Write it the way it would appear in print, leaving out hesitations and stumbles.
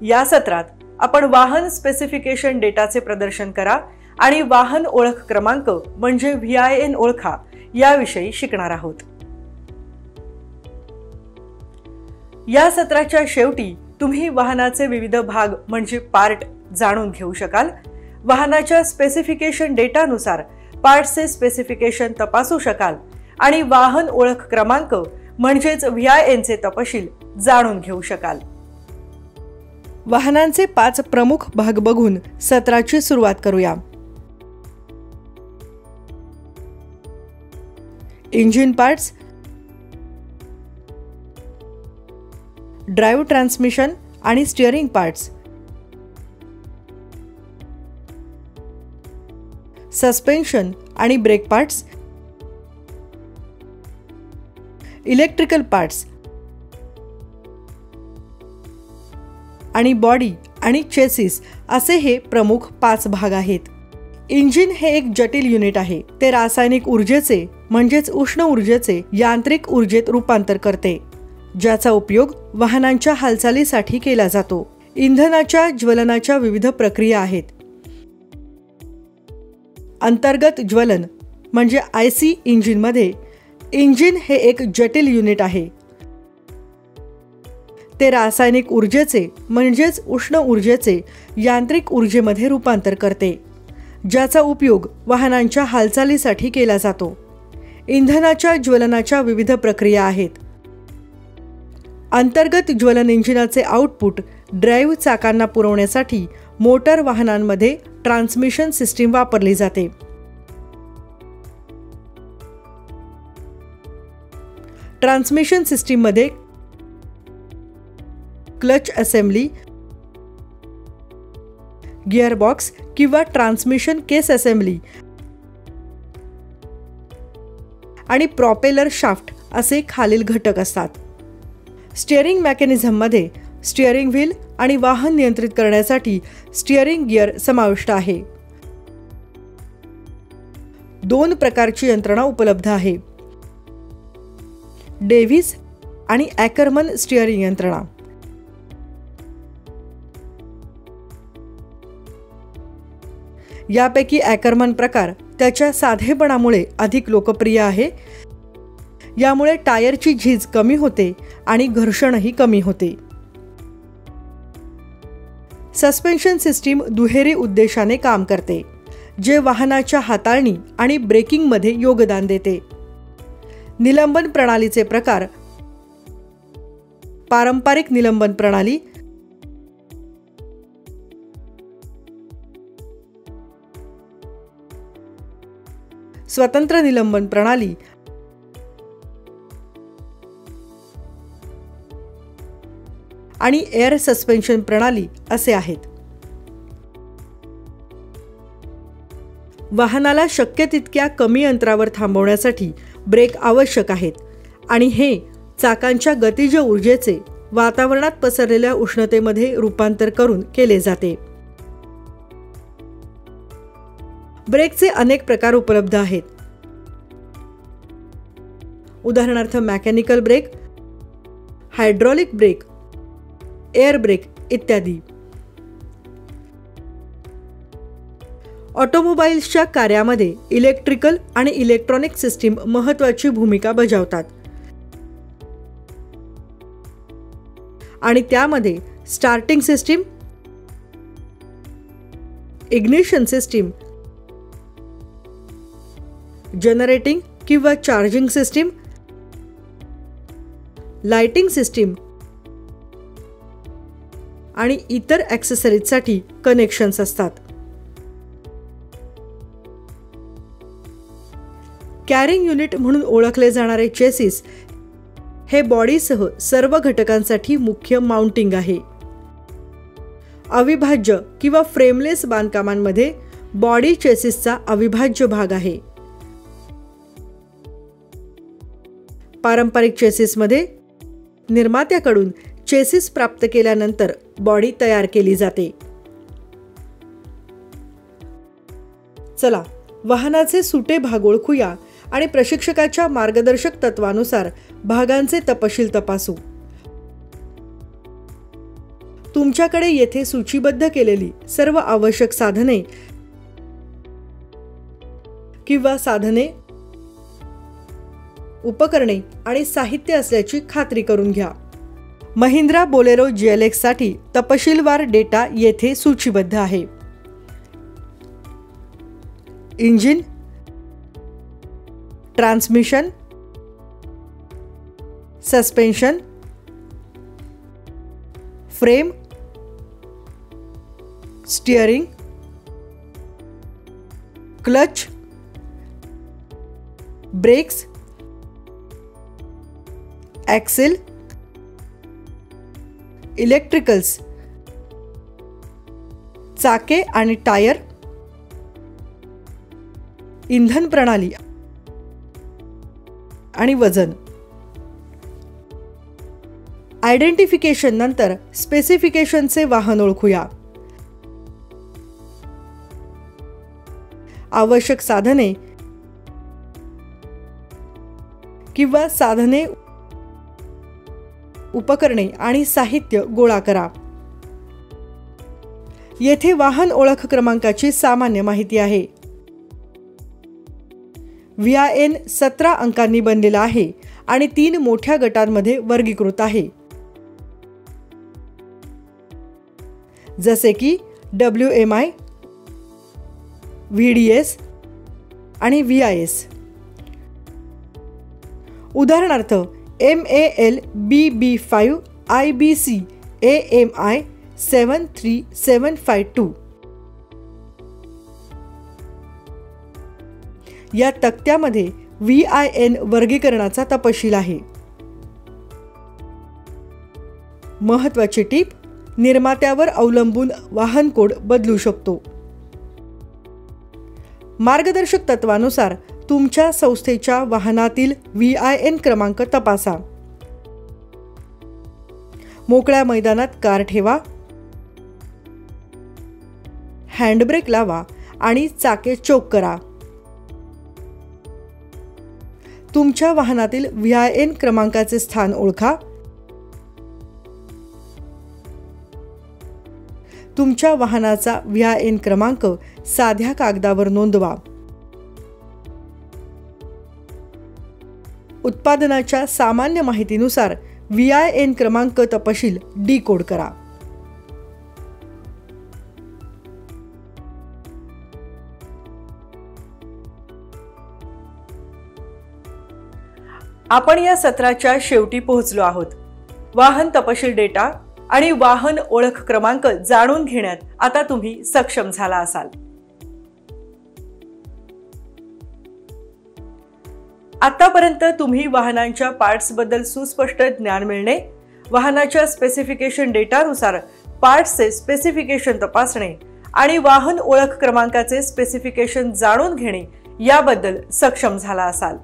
या सत्रात आपण वाहन स्पेसिफिकेशन डेटाचे प्रदर्शन करा आणि वाहन ओळख क्रमांक म्हणजे VIN ओळखा याविषयी शिकणार आहोत। या सत्राच्या शेवटी तुम्ही वाहनाचे विविध भाग म्हणजे पार्ट जाणून घेऊ शकाल। वाहनाच्या स्पेसिफिकेशन डेटानुसार पार्ट्सचे स्पेसिफिकेशन तपासू शकाल आणि वाहन ओळख क्रमांक म्हणजेच VIN चे तपशील जाणून घेऊ शकाल। वाहनांचे 5 प्रमुख भाग बघून सत्राची सुरुवात करूया। इंजिन पार्ट्स, ड्राइव्ह ट्रान्समिशन आणि स्टीअरिंग पार्ट्स, सस्पेन्शन आणि ब्रेक पार्ट्स, इलेक्ट्रिकल पार्ट्स आणि बॉडी आणि चेसिस असे हे प्रमुख 5 भाग आहेत। इंजिन हे एक जटिल युनिट आहे। ते रासायनिक ऊर्जेचे म्हणजेच उष्ण ऊर्जेचे यांत्रिक ऊर्जेत रूपांतर करते, ज्याचा उपयोग वाहनांच्या हालचालीसाठी केला जातो। इंधनाच्या ज्वलनाच्या विविध प्रक्रिया आहेत। अंतर्गत ज्वलन म्हणजे IC इंजिनमध्ये इंजिन हे एक जटिल युनिट आहे। ते रासायनिक ऊर्जेचे म्हणजेच उष्ण ऊर्जेचे यांत्रिक ऊर्जेमध्ये रूपांतर करते, ज्याचा उपयोग वाहनांच्या हालचालीसाठी केला जातो। इंधनाच्या ज्वलनाच्या विविध प्रक्रिया आहेत। अंतर्गत ज्वलन इंजिनाचे आउटपुट ड्राइव्ह चाकांना पुरवण्यासाठी मोटर वाहनांमध्ये ट्रान्समिशन सिस्टीम वापरली जाते। ट्रान्समिशन सिस्टीम मध्ये क्लच असेंबली, गिअरबॉक्स किंवा ट्रान्समिशन केस असेंबली आणि प्रॉपेलर शाफ्ट असे खालील घटक असतात। स्टीअरिंग मेकॅनिझम मध्ये स्टीअरिंग व्हील आणि वाहन नियंत्रित करण्यासाठी स्टीअरिंग गिअर समाविष्ट आहे। 2 प्रकारची यंत्रणा उपलब्ध आहे, डेव्हिस आणि ॲकरमन स्टीअरिंग यंत्रणा। यापैकी ॲकरमन प्रकार त्याच्या साधेपणामुळे अधिक लोकप्रिय आहे। यामुळे टायरची झीज कमी होते आणि घर्षणही कमी होते। सस्पेन्शन सिस्टीम दुहेरी उद्देशाने काम करते, जे वाहनाच्या हाताळणी आणि ब्रेकिंगमध्ये योगदान देते। निलंबन प्रणालीचे प्रकार: पारंपरिक निलंबन प्रणाली, स्वतंत्र निलंबन प्रणाली आणि एअर सस्पेन्शन प्रणाली असे आहेत। वाहनाला शक्य तितक्या कमी अंतरावर थांबवण्यासाठी ब्रेक आवश्यक आहेत आणि हे चाकांच्या गतिज ऊर्जेचे वातावरणात पसरलेल्या उष्णतेमध्ये रूपांतर करून केले जाते। ब्रेकचे अनेक प्रकार उपलब्ध आहेत, उदाहरणार्थ mechanical brake, hydraulic brake, air brake इत्यादी। ऑटोमोबाईल्सच्या कार्यामध्ये इलेक्ट्रिकल आणि इलेक्ट्रॉनिक सिस्टीम महत्त्वाची भूमिका बजावतात आणि त्यामध्ये starting system, ignition system, generating किंवा चार्जिंग सिस्टीम, लाइटिंग सिस्टीम आणि इतर ॲक्सेसरीजसाठी कनेक्शन्स असतात। कॅरिंग युनिट म्हणून ओळखले जाणारे चेसिस हे बॉडीसह सर्व घटकांसाठी मुख्य माउंटिंग आहे। अविभाज्य किंवा फ्रेमलेस बांधकामांमध्ये बॉडी चेसिसचा अविभाज्य भाग आहे। पारंपरिक चेसिसमध्ये निर्मात्याकडून चेसिस प्राप्त केल्यानंतर बॉडी तयार केली जाते। चला वाहनाचे सुटे भाग ओळखूया आणि प्रशिक्षकाच्या मार्गदर्शक तत्वानुसार भागांचे तपशील तपासू। तुमच्याकडे येथे सूचीबद्ध केलेली सर्व आवश्यक साधने किंवा साधने, उपकरणे आणि साहित्य असल्याची खात्री करून घ्या. महिंद्रा बोलेरो GLX साठी तपशीलवार डेटा येथे सूचीबद्ध आहे. Engine, transmission, suspension, frame, steering, clutch, brakes, axle, electricals, चाके आणि टायर, इंधन प्रणाली आणि वजन. आयडेंटिफिकेशन नंतर स्पेसिफिकेशनचे वाहन ओळखूया. आवश्यक साधने किंवा साधने, उपकरणे आणि साहित्य गोळा करा. येथे वाहन ओळख क्रमांकाची सामान्य माहिती आहे. VIN 17 अंकांनी बनलेला आहे आणि 3 मोठ्या गटांमध्ये वर्गीकृत आहे, जसे की WMI, VDS आणि VIS. उदाहरणार्थ MAL BB5 IBC AMI 73752. या तक्त्यामध्ये VIN वर्गीकरणाचा तपशील आहे. महत्त्वाची टीप: निर्मात्यावर अवलंबून वाहन कोड बदलू शकतो. मार्गदर्शक तत्वानुसार तुमच्या संस्थेच्या वाहनातील VIN क्रमांक तपासा. मोकळ्या मैदानात कार ठेवा, हँडब्रेक लावा आणि चाके चोक करा. तुमच्या वाहनातील VIN क्रमांकाचे स्थान ओळखा. तुमच्या वाहनाचा VIN क्रमांक साध्या कागदावर नोंदवा. उत्पादनाच्या सामान्य माहितीनुसार VIN क्रमांक तपशील डीकोड करा. आपण या सत्राच्या शेवटी पोहोचलो आहोत. वाहन तपशील डेटा आणि वाहन ओळख क्रमांक जाणून घेण्यात आता तुम्ही सक्षम झाला असाल. आतापर्यंत तुम्ही वाहनांच्या पार्ट्स बद्दल सुस्पष्ट ज्ञान मिळणे, वाहनाच्या स्पेसिफिकेशन डेटानुसार पार्ट्सचे स्पेसिफिकेशन तपासणे आणि वाहन ओळख क्रमांकाचे स्पेसिफिकेशन जाणून घेणे याबद्दल सक्षम झाला असाल.